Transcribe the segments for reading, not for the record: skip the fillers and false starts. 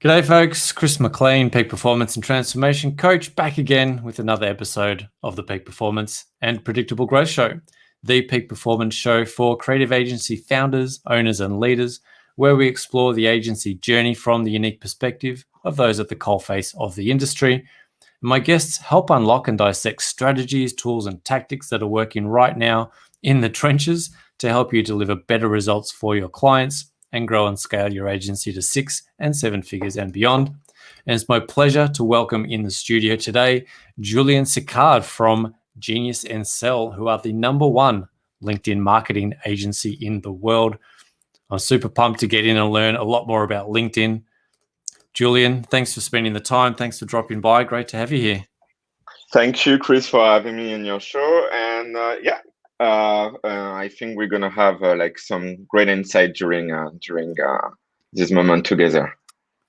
G'day folks, Chris McLean, Peak Performance and Transformation Coach, back again with another episode of the Peak Performance and Predictable Growth Show, the peak performance show for creative agency founders, owners and leaders, where we explore the agency journey from the unique perspective of those at the coalface of the industry. My guests help unlock and dissect strategies, tools and tactics that are working right now in the trenches to help you deliver better results for your clients and grow and scale your agency to 6 and 7 figures and beyond. And it's my pleasure to welcome in the studio today, Julien Sicard from Genius Encel, who are the #1 LinkedIn marketing agency in the world. I'm super pumped to get in and learn a lot more about LinkedIn. Julien, thanks for spending the time. Thanks for dropping by. Great to have you here. Thank you, Chris, for having me in your show. And I think we're gonna have some great insight during this moment together.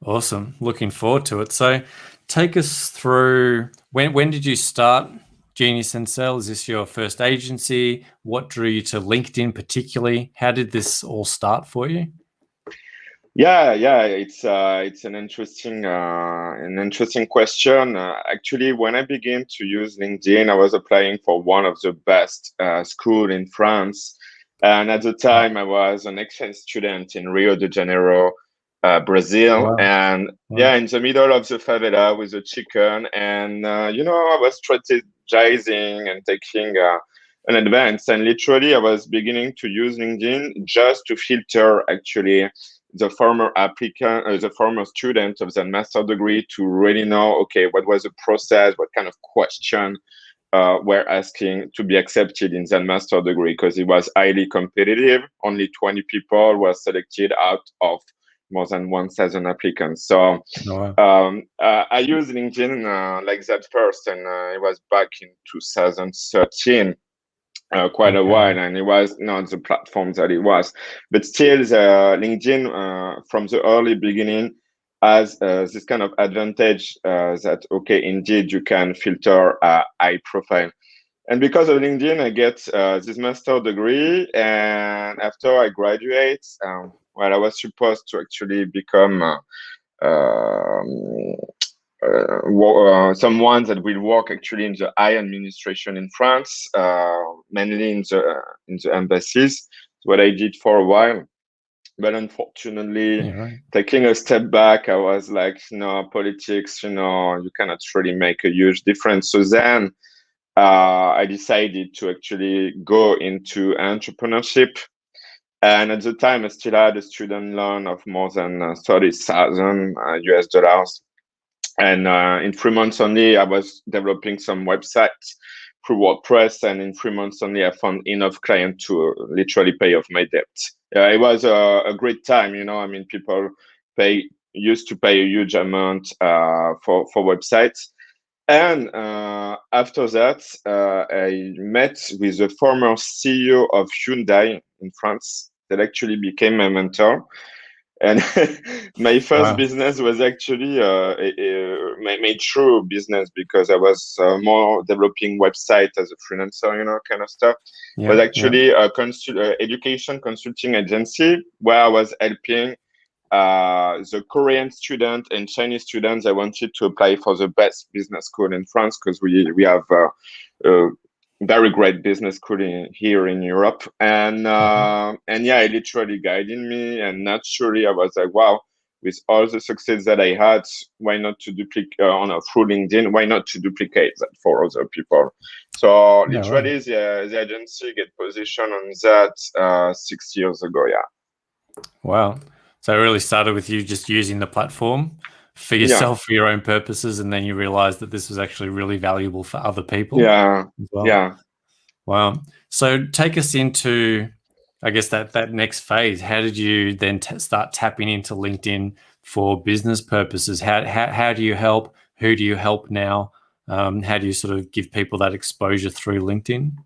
Awesome. Looking forward to it. So, take us through when did you start Genius Encel? Is this your first agency? What drew you to LinkedIn particularly? How did this all start for you? Yeah, it's an interesting question. Actually, when I began to use LinkedIn, I was applying for one of the best school in France, and at the time, I was an exchange student in Rio de Janeiro, Brazil. Wow. And in the middle of the favela with a chicken, and I was strategizing and taking an advance, and literally, I was beginning to use LinkedIn just to filter actually the former applicant, the former student of the master degree, to really know, okay, what was the process, what kind of question were asking to be accepted in that master degree, because it was highly competitive. Only 20 people were selected out of more than 1,000 applicants. So I used LinkedIn like that first, and it was back in 2013. Quite a while, and it was not the platform that it was, but still the LinkedIn from the early beginning has this kind of advantage that, okay, indeed you can filter high profile. And because of LinkedIn, I get this master degree, and after I graduate, I was supposed to actually become someone that will work actually in the high administration in France, mainly in the embassies. That's what I did for a while. But unfortunately, taking a step back, I was like, politics, you cannot really make a huge difference. So then I decided to actually go into entrepreneurship. And at the time, I still had a student loan of more than 30,000 US dollars. And in 3 months only, I was developing some websites through WordPress, and in 3 months only, I found enough clients to literally pay off my debt. It was a great time, people used to pay a huge amount for websites. And after that, I met with the former CEO of Hyundai in France that actually became my mentor. And my first business was actually my true business, because I was more developing website as a freelancer, kind of stuff. But actually a education consulting agency where I was helping the Korean student and Chinese students. I wanted to apply for the best business school in France, because we have very great business school here in Europe, and it literally guided me. And naturally, I was like, wow, with all the success that I had, why not to duplicate through LinkedIn? Why not to duplicate that for other people? So literally, the agency get positioned on that 6 years ago. Wow. So it really started with you just using the platform for yourself, for your own purposes, and then you realized that this was actually really valuable for other people. Wow. So take us into, I guess, that next phase. How did you then start tapping into LinkedIn for business purposes? How do you help? Who do you help now? How do you sort of give people that exposure through LinkedIn?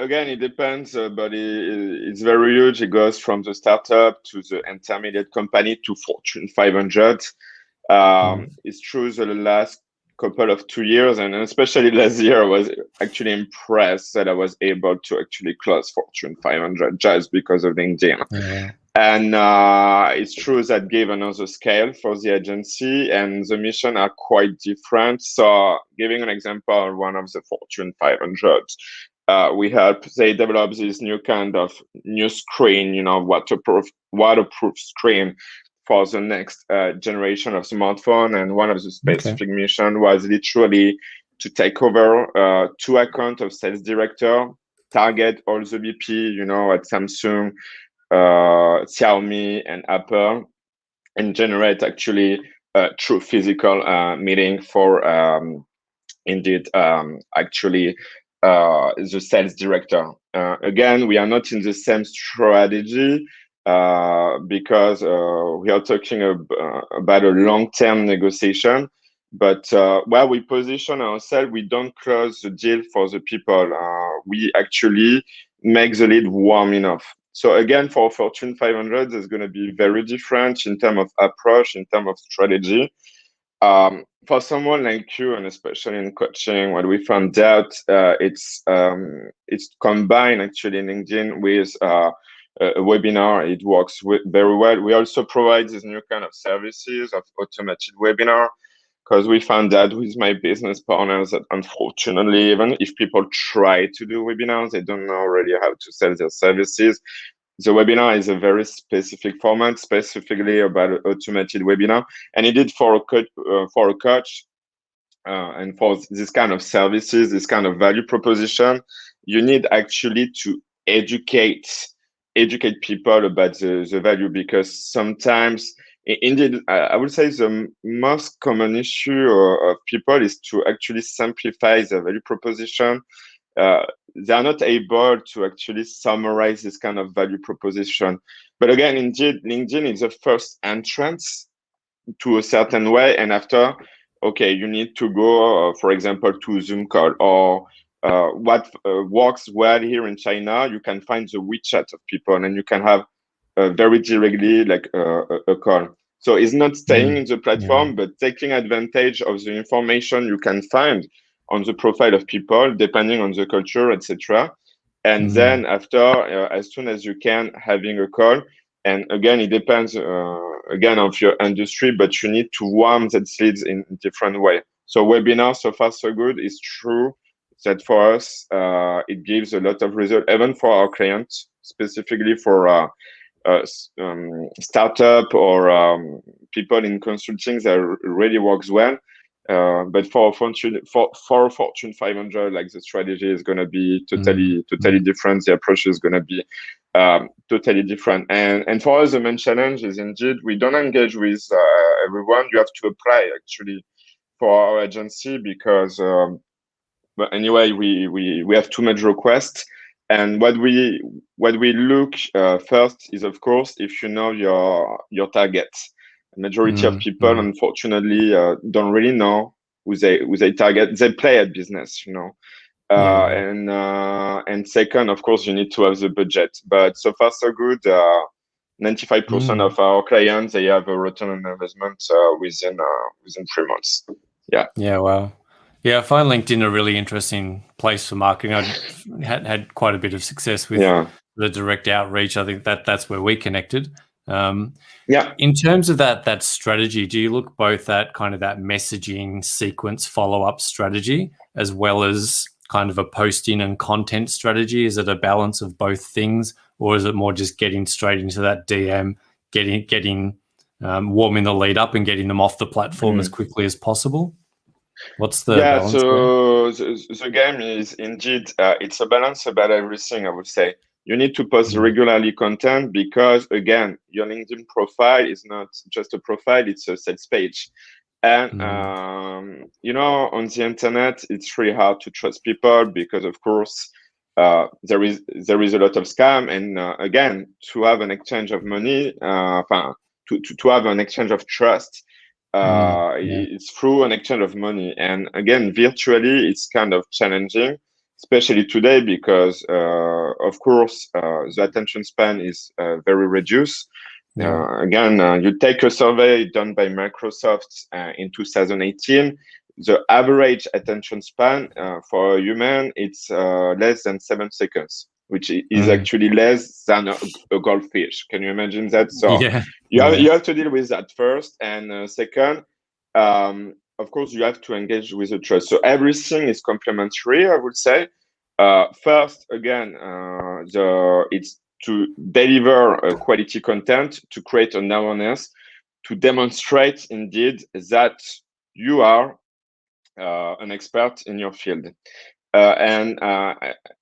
Again, it depends, but it's very huge. It goes from the startup to the intermediate company to Fortune 500. It's true the last couple of 2 years, and especially last year, I was actually impressed that I was able to actually close Fortune 500 just because of LinkedIn. And it's true that gave another scale for the agency, and the mission are quite different. So giving an example, one of the Fortune 500, they develop this new kind of new screen, waterproof screen for the next generation of smartphone. And one of the specific mission was literally to take over 2 accounts of sales director, target all the VP, at Samsung, Xiaomi, and Apple, and generate actually a true physical meeting for actually the sales director. Again, we are not in the same strategy because we are talking about a long-term negotiation. But where we position ourselves, we don't close the deal for the people. We actually make the lead warm enough. So again, for Fortune 500, it's going to be very different in terms of approach, in terms of strategy. For someone like you, and especially in coaching, what we found out, it's combined actually LinkedIn with a webinar. It works very well. We also provide this new kind of services of automated webinar, because we found that with my business partners that unfortunately, even if people try to do webinars, they don't know really how to sell their services. The webinar is a very specific format, specifically about automated webinar, and it did for a coach, and for this kind of services, this kind of value proposition, you need actually to educate people about the value, because sometimes, indeed, I would say the most common issue of people is to actually simplify the value proposition. They are not able to actually summarize this kind of value proposition. But again, indeed, LinkedIn is the first entrance to a certain way. And after, okay, you need to go, for example, to a Zoom call, or what works well here in China, you can find the WeChat of people, and you can have very directly like a call. So it's not staying in the platform, but taking advantage of the information you can find on the profile of people, depending on the culture, etc. And then after, as soon as you can, having a call. And again, it depends again of your industry, but you need to warm that leads in a different way. So webinar, so far so good. It's true that for us, it gives a lot of result, even for our clients, specifically for startup or people in consulting, that really works well. But for Fortune 500, like, the strategy is going to be totally different. The approach is going to be totally different. And for us, the main challenge is indeed we don't engage with everyone. You have to apply actually for our agency, because but anyway, we have too much requests. And what we look first is, of course, if you know your targets. The majority of people, unfortunately, don't really know who they target. They play at business, And second, of course, you need to have the budget. But so far, so good. 95% of our clients, they have a return on investment within 3 months. Yeah. Yeah. Wow. Yeah, I find LinkedIn a really interesting place for marketing. I had quite a bit of success with the direct outreach. I think that's where we connected. In terms of that strategy, do you look both at kind of that messaging sequence follow-up strategy, as well as kind of a posting and content strategy? Is it a balance of both things, or is it more just getting straight into that DM, getting warming the lead up and getting them off the platform as quickly as possible? What's the balance? So the game is indeed it's a balance about everything, I would say. You need to post regularly content, because again, your LinkedIn profile is not just a profile, it's a sales page. And on the internet, it's really hard to trust people, because of course there is a lot of scam. And again, to have an exchange of money, to have an exchange of trust, it's through an exchange of money. And again, virtually, it's kind of challenging, especially today, because of course the attention span is very reduced. Again, you take a survey done by Microsoft in 2018. The average attention span for a human, it's less than 7 seconds. which is actually less than a goldfish. Can you imagine that? So you have to deal with that first. And second, of course, you have to engage with the trust. So everything is complementary, I would say. First, again, it's to deliver quality content, to create an awareness, to demonstrate indeed that you are an expert in your field. And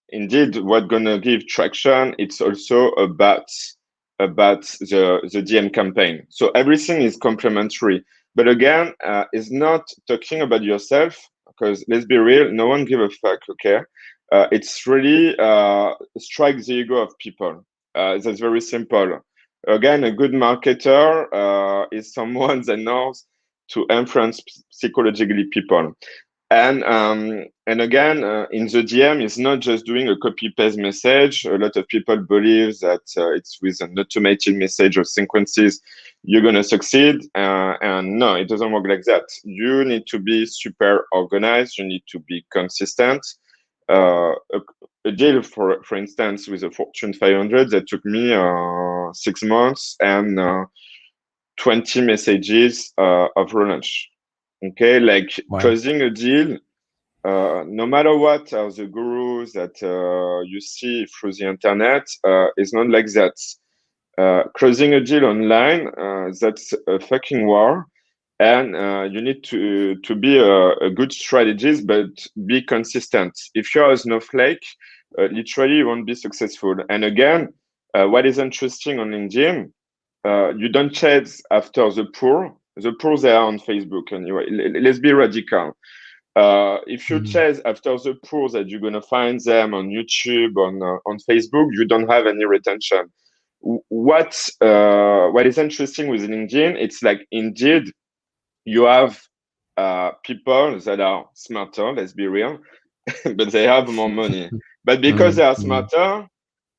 indeed, what's gonna give traction, it's also about the DM campaign. So everything is complementary. But again, it's not talking about yourself, because let's be real, no one give a fuck, okay? It's really strike the ego of people. That's very simple. Again, a good marketer is someone that knows to influence psychologically people. And again, in the DM, it's not just doing a copy-paste message. A lot of people believe that it's with an automated message or sequences you're going to succeed. And no, it doesn't work like that. You need to be super organized. You need to be consistent. A deal, for instance, with a Fortune 500 that took me 6 months and 20 messages of relaunch. Okay, like closing a deal, no matter what are the gurus that you see through the internet, is not like that. Closing a deal online, that's a fucking war. And you need to be a good strategist, but be consistent. If you're a snowflake, literally you won't be successful. And again, what is interesting on LinkedIn, you don't chase after the poor. The poor, they are on Facebook anyway. Let's be radical. If you chase after the poor, that you're gonna find them on YouTube, on Facebook, you don't have any retention. What is interesting with LinkedIn? It's like indeed you have people that are smarter. Let's be real, but they have more money. But because they are smarter,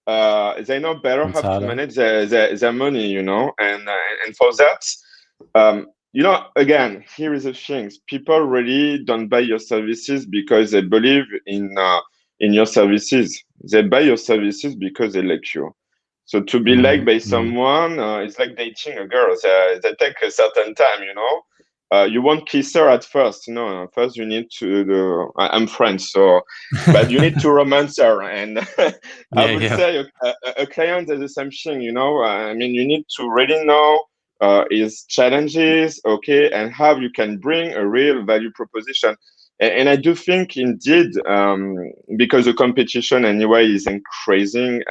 they know better how to manage their money, you know, and for that, you know, again, here is the thing: people really don't buy your services because they believe in your services. They buy your services because they like you. So to be liked by someone, it's like dating a girl. They take a certain time, you know. You won't kiss her at first. No, first you need to. I'm French, so but you need to romance her. And I would say a client is the same thing. You know, I mean, you need to really know his challenges, okay, and how you can bring a real value proposition. And I do think indeed, because the competition anyway is increasing.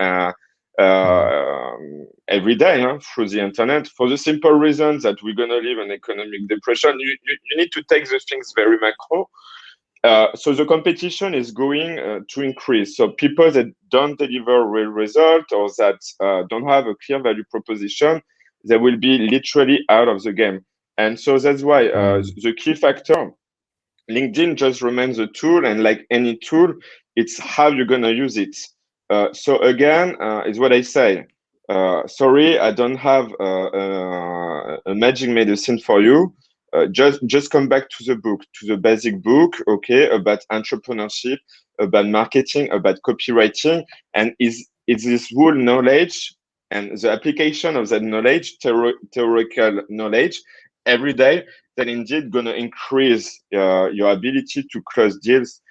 Every day through the internet, for the simple reason that we're going to live in economic depression. You need to take the things very macro. So the competition is going to increase. So people that don't deliver real result or that don't have a clear value proposition, they will be literally out of the game. And so that's why the key factor, LinkedIn just remains a tool, and like any tool, it's how you're going to use it. So again, is what I say. Sorry, I don't have a magic medicine for you. Just come back to the book, to the basic book, okay, about entrepreneurship, about marketing, about copywriting, and is this whole knowledge and the application of that knowledge, theoretical knowledge, every day, that indeed gonna increase your ability to close deals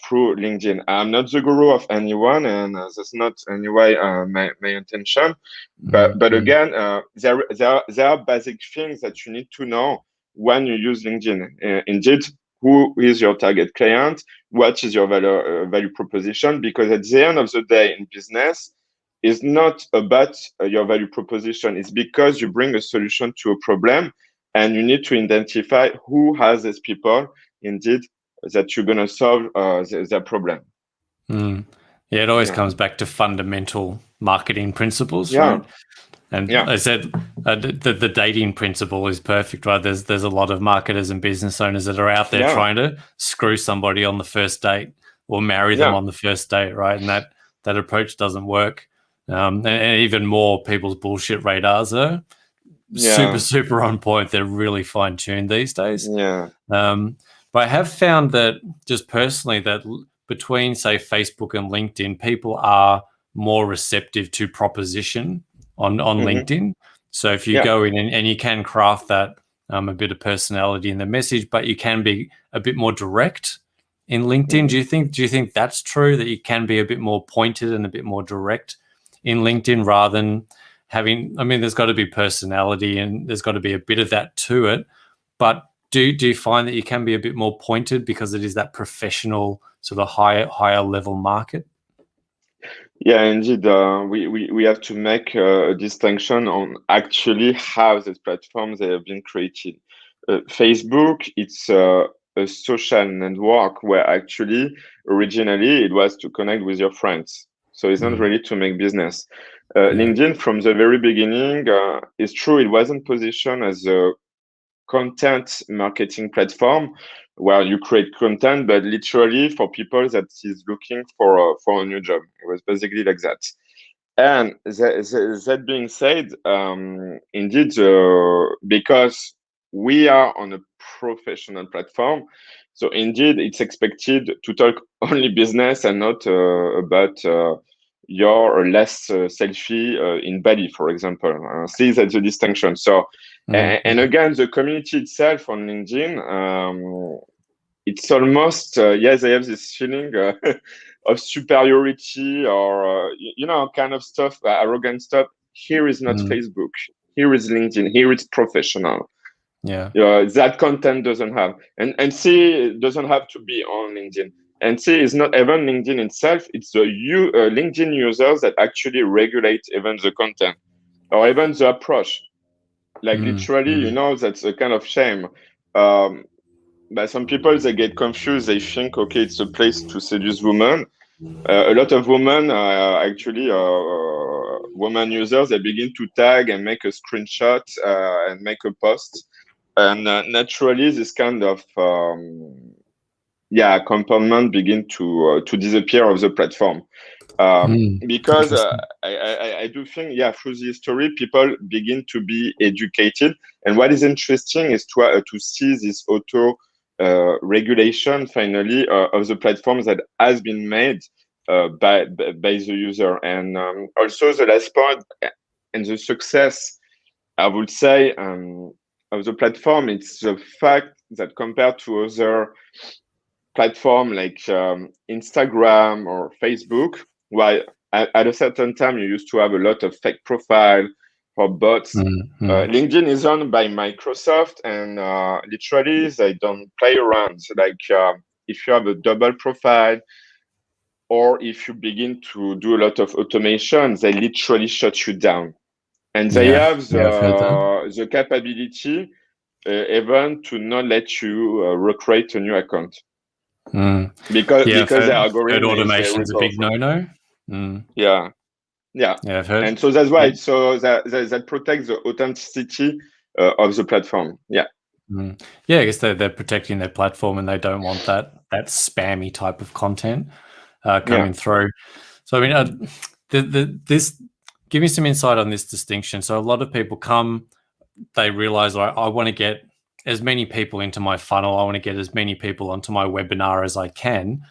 through LinkedIn. I'm not the guru of anyone, and that's not anyway my intention. But again, there are basic things that you need to know when you use LinkedIn. Indeed, who is your target client? What is your value proposition? Because at the end of the day, in business, it's not about your value proposition. It's because you bring a solution to a problem, and you need to identify who has these people indeed that you're going to solve their problem. Yeah, it always comes back to fundamental marketing principles, right? And I said the dating principle is perfect, right? There's a lot of marketers and business owners that are out there trying to screw somebody on the first date or marry them on the first date, right? And that approach doesn't work. And even more, people's bullshit radars are super on point. They're really fine-tuned these days. But I have found that just personally that between, say, Facebook and LinkedIn, people are more receptive to proposition on LinkedIn. So if you go in and you can craft that a bit of personality in the message, but you can be a bit more direct in LinkedIn. Do you think that's true, that you can be a bit more pointed and a bit more direct in LinkedIn rather than having, I mean, there's got to be personality and there's got to be a bit of that to it, but do you find that you can be a bit more pointed because it is that professional sort of higher level market? Yeah, indeed. We have to make a distinction on actually how these platforms have been created. Facebook, it's a social network where actually originally it was to connect with your friends. So it's not really to make business. LinkedIn from the very beginning, it's true, it wasn't positioned as a content marketing platform where you create content, but literally for people that is looking for a new job. It was basically like that. And that being said, indeed, because we are on a professional platform, so indeed it's expected to talk only business and not about your less selfie in Bali, for example. See, that's the distinction. So, and again, the community itself on LinkedIn, it's almost yes, I have this feeling of superiority or kind of stuff, arrogant stuff. Here is not Facebook. Here is LinkedIn. Here it's professional. Yeah. That content doesn't have, and see, doesn't have to be on LinkedIn. And see, it's not even LinkedIn itself. It's the LinkedIn users that actually regulate even the content or even the approach. Like literally, that's a kind of shame. But some people, they get confused. They think, okay, it's a place to seduce women. A lot of women, actually, women users, they begin to tag and make a screenshot and make a post. And naturally, this kind of component begin to disappear of the platform. Because I do think, through the history, people begin to be educated. And what is interesting is to see this auto regulation finally of the platforms that has been made by the user. And also the last point and the success, I would say, of the platform, it's the fact that compared to other platform like Instagram or Facebook, while at a certain time you used to have a lot of fake profile or bots. LinkedIn is owned by Microsoft, and literally they don't play around. So like if you have a double profile or if you begin to do a lot of automation, they literally shut you down. And they have the capability even to not let you recreate a new account. Because the algorithm automation is a big no-no. Yeah, I've heard. And so that's why that protects the authenticity of the platform. I guess they're protecting their platform and they don't want that spammy type of content coming through. So I mean, this give me some insight on this distinction. So a lot of people come, they realize I want to get as many people into my funnel. I want to get as many people onto my webinar as I can.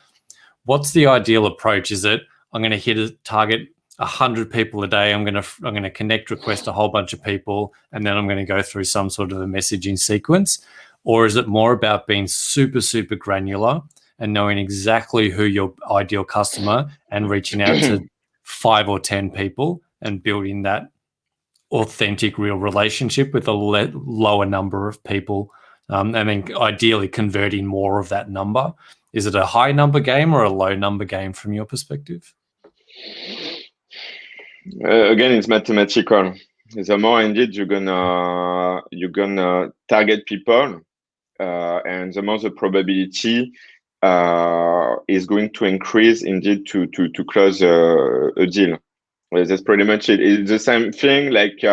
What's the ideal approach? Is it I'm going to hit a target 100 people a day. I'm going to connect request a whole bunch of people, and then I'm going to go through some sort of a messaging sequence? Or is it more about being super, super granular and knowing exactly who your ideal customer and reaching out to 5 or 10 people and building that authentic, real relationship with a lower number of people, and then ideally converting more of that number? Is it a high number game or a low number game from your perspective? Again, it's mathematical. The more indeed you're gonna target people, and the more the probability is going to increase indeed to close a deal. Well, that's pretty much it. It's the same thing like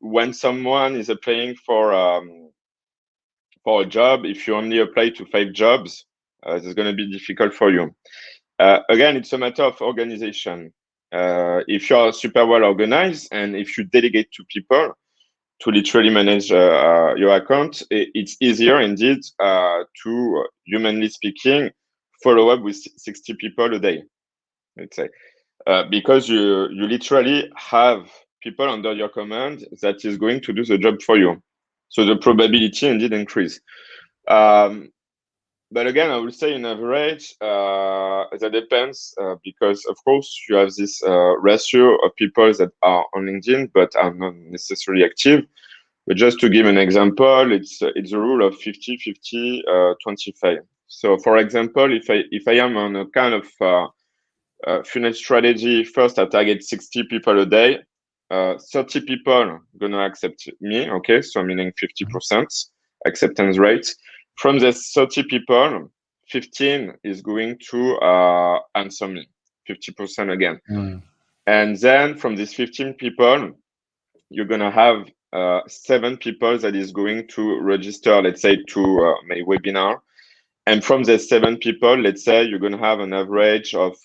when someone is applying for a job. If you only apply to 5 jobs, it's going to be difficult for you. Again, it's a matter of organization. If you're super well organized and if you delegate to people to literally manage your account, it's easier indeed to, humanly speaking, follow up with 60 people a day, let's say. because you literally have people under your command that is going to do the job for you. So the probability indeed increase. But again, I will say in average, that depends because, of course, you have this ratio of people that are on LinkedIn but are not necessarily active. But just to give an example, it's a rule of 50, 50, 25. So, for example, if I am on a kind of funnel strategy, first I target 60 people a day, 30 people gonna accept me, okay? So meaning 50% acceptance rate. From the 30 people, 15 is going to answer me, 50% again. And then from these 15 people, you're going to have 7 people that is going to register, let's say, to my webinar. And from the 7 people, let's say you're going to have an average of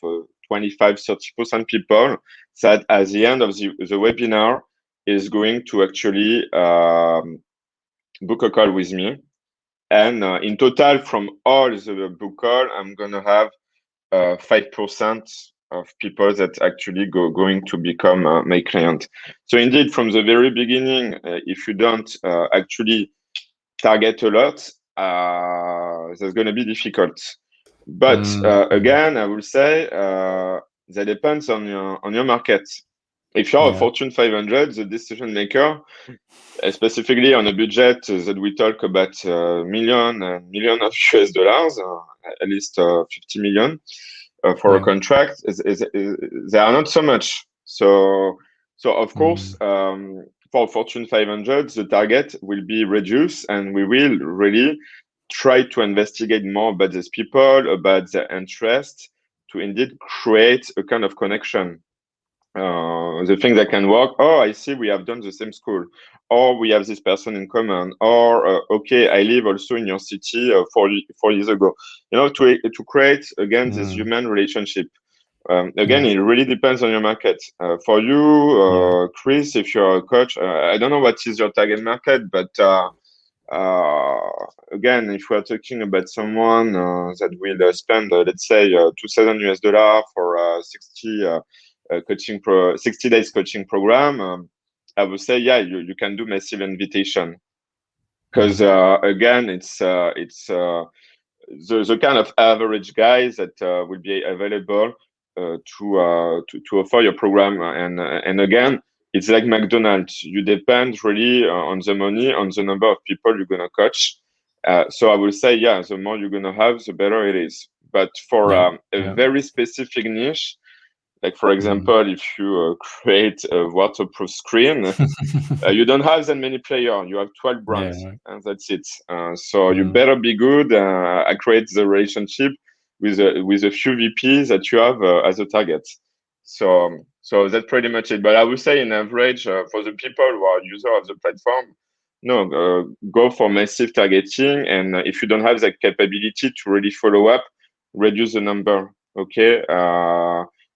25, 30% people that at the end of the webinar is going to actually book a call with me. And in total, from all the book call, I'm going to have 5% of people that actually going to become my client. So indeed, from the very beginning, if you don't actually target a lot, that's going to be difficult. But again, I will say that depends on your market. If you're a Fortune 500, the decision maker, specifically on a budget that we talk about million of US dollars, at least 50 million for a contract, they are not so much. So of course, for Fortune 500, the target will be reduced, and we will really try to investigate more about these people, about their interest, to indeed create a kind of connection. The thing that can work, oh, I see we have done the same school, or we have this person in common, or okay, I live also in your city 4 years ago. To create again this human relationship. Again, it really depends on your market. For you, Chris, if you're a coach, I don't know what is your target market, but again, if we're talking about someone that will spend, let's say, $2,000 for 60 days coaching program, I would say, you can do massive invitation, because again, it's the kind of average guys that will be available to offer your program, and again, it's like McDonald's. You depend really on the money, on the number of people you're gonna coach. So I will say, the more you're gonna have, the better it is. But for a very specific niche, like for example, if you create a waterproof screen, you don't have that many players. You have 12 brands, and that's it. So you better be good at create the relationship with a few VPs that you have as a target. So that's pretty much it. But I would say, in average, for the people who are users of the platform, go for massive targeting. And if you don't have that capability to really follow up, reduce the number. Okay.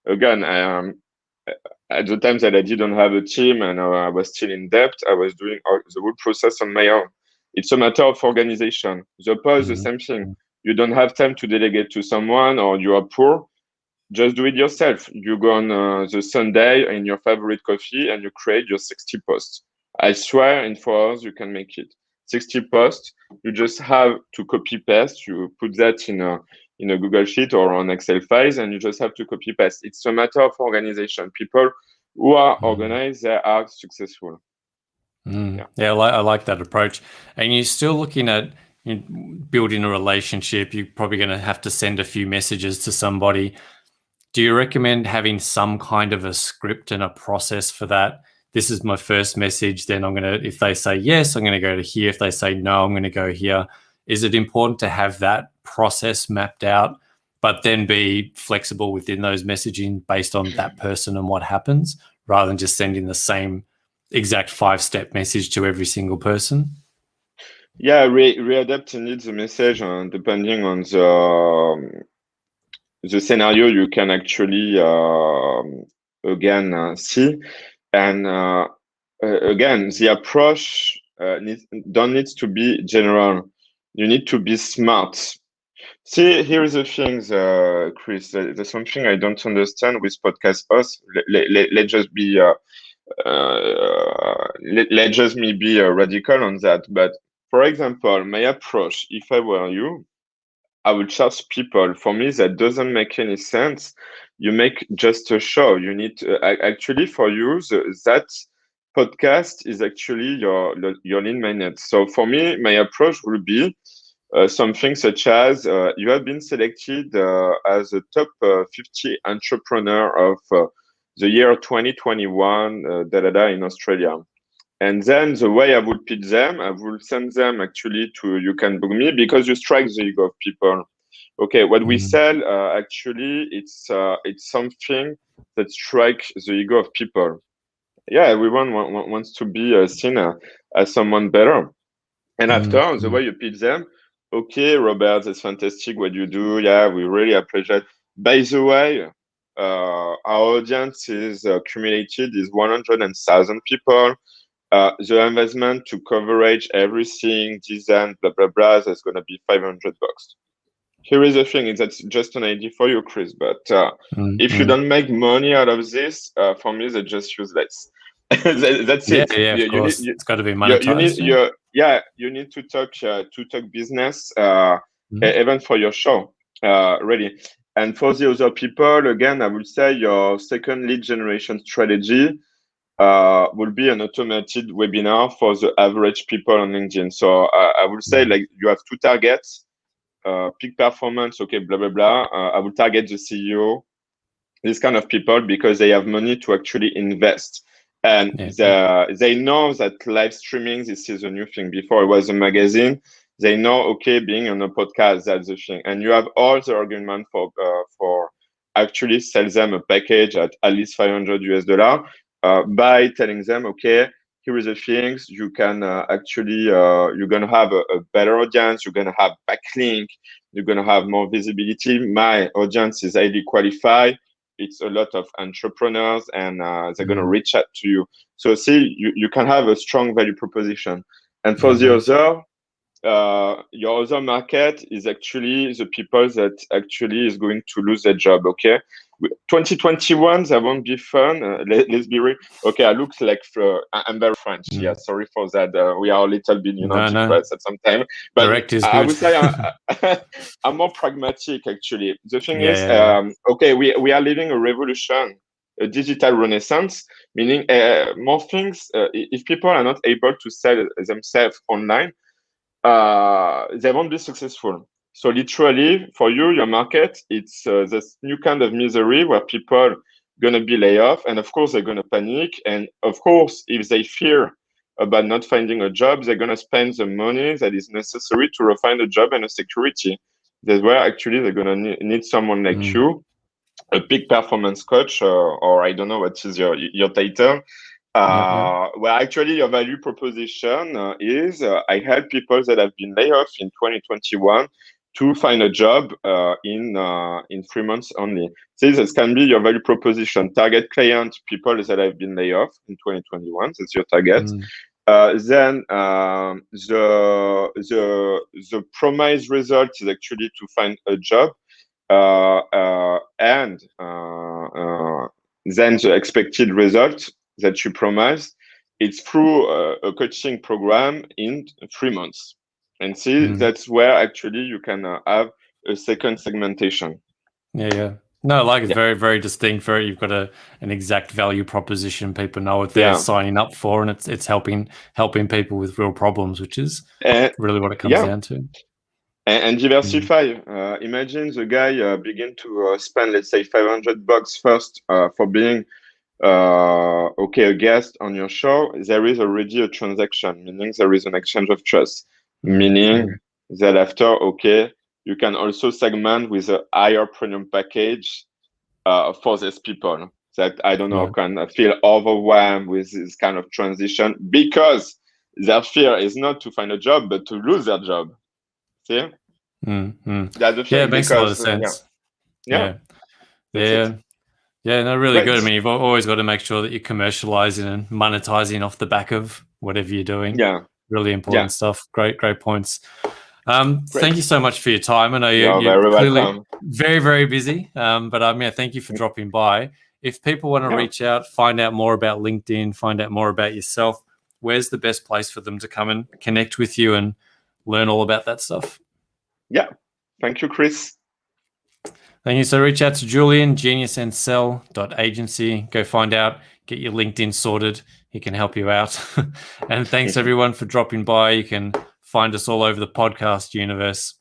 Again, at the time that I didn't have a team and I was still in debt, I was doing the whole process on my own. It's a matter of organization. The post, the same thing. You don't have time to delegate to someone, or you are poor, just do it yourself. You go on the Sunday in your favorite coffee and you create your 60 posts. I swear in 4 hours you can make it. 60 posts, you just have to copy paste. You put that in a Google Sheet or on Excel files, and you just have to copy paste. It's a matter of organization. People who are organized, they are successful. I like that approach. And you're still looking at building a relationship. You're probably going to have to send a few messages to somebody. Do you recommend having some kind of a script and a process for that? This is my first message. Then if they say yes, I'm going to go to here. If they say no, I'm going to go here. Is it important to have that process mapped out, but then be flexible within those messaging based on that person and what happens, rather than just sending the same exact 5-step message to every single person? Readapt indeed the message depending on the scenario you can actually again see. And again, the approach don't need to be general. You need to be smart. See, here is the thing, Chris. There's something I don't understand with podcast hosts. Let's just be let's just me be radical on that. But for example, my approach, if I were you, I would charge people. For me, that doesn't make any sense. You make just a show. You need to, actually for you that podcast is actually your lead magnet. So for me, my approach will be something such as you have been selected as a top 50 entrepreneur of the year 2021 in Australia. And then the way I would pitch them, I will send them actually to You Can Book Me, because you strike the ego of people. Okay, what we sell actually it's something that strikes the ego of people. Yeah, everyone wants to be seen as someone better. And after, the way you pitch them, okay, Robert, that's fantastic what you do. Yeah, we really appreciate. By the way, our audience is accumulated is 100,000 people. The investment to coverage everything, design, blah, blah, blah, that's going to be $500. Here is the thing, that's just an idea for you, Chris. But if you don't make money out of this, for me, they're just useless. That's it. Yeah, of course. It's got to be monetized. You need to talk business, even for your show, really. And for the other people, again, I would say your second lead generation strategy will be an automated webinar for the average people on LinkedIn. So I would say like you have two targets, peak performance, okay, blah, blah, blah. I will target the CEO, these kind of people, because they have money to actually invest. And they know that live streaming, this is a new thing. Before it was a magazine. They know, okay, being on a podcast, that's the thing. And you have all the argument for actually sell them a package at least $500 by telling them, okay, here is the things you can actually, you're going to have a better audience, you're going to have backlink, you're going to have more visibility. My audience is highly qualified. It's a lot of entrepreneurs, and they're going to reach out to you. So see, you can have a strong value proposition. And for the other, your other market is actually the people that actually is going to lose their job. Okay, 2021 that won't be fun. Let's be real. Okay, I look like I'm very French. Yeah, sorry for that. We are a little bit depressed at some time. But direct is I good. would say I'm more pragmatic actually. The thing is, okay, we are living a revolution, a digital renaissance, meaning more things. If people are not able to sell themselves online, they won't be successful. So literally for you, your market, it's this new kind of misery where people gonna be laid off, and of course they're gonna panic. And of course, if they fear about not finding a job, they're gonna spend the money that is necessary to find a job and a security. That's where actually they're gonna need someone like you, a peak performance coach, or I don't know what is your title. Well, actually, your value proposition is I help people that have been laid off in 2021 to find a job in 3 months only. So this can be your value proposition. Target client, people that have been laid off in 2021. That's your target. Then the promised result is actually to find a job, and then the expected result that you promise, it's through a coaching program in 3 months. And see, that's where actually you can have a second segmentation. No, like it's very, very distinct. You've got an exact value proposition. People know what they're signing up for, and it's helping people with real problems, which is really what it comes down to. And diversify. Imagine the guy begin to spend, let's say, $500 first for being a guest on your show. There is already a transaction, meaning there is an exchange of trust, meaning that after, okay, you can also segment with a higher premium package for these people that, I don't know, can feel overwhelmed with this kind of transition, because their fear is not to find a job, but to lose their job. See? That's the thing, it makes a lot of sense. No, really good. I mean, you've always got to make sure that you're commercializing and monetizing off the back of whatever you're doing. Really important stuff. Great points. Thank you so much for your time. I know you're very clearly welcome. very, very busy, but yeah, thank you for dropping by. If people want to reach out, find out more about LinkedIn, find out more about yourself, where's the best place for them to come and connect with you and learn all about that stuff? Yeah. Thank you, Chris. Thank you. So reach out to Julien, geniusencel.agency. Go find out, get your LinkedIn sorted. He can help you out. And thanks everyone for dropping by. You can find us all over the podcast universe,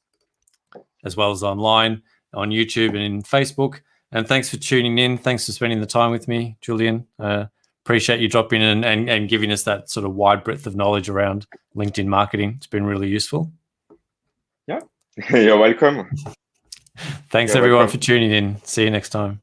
as well as online on YouTube and in Facebook. And thanks for tuning in. Thanks for spending the time with me, Julien. Appreciate you dropping in and giving us that sort of wide breadth of knowledge around LinkedIn marketing. It's been really useful. Yeah, you're welcome. Thanks everyone for tuning in. See you next time.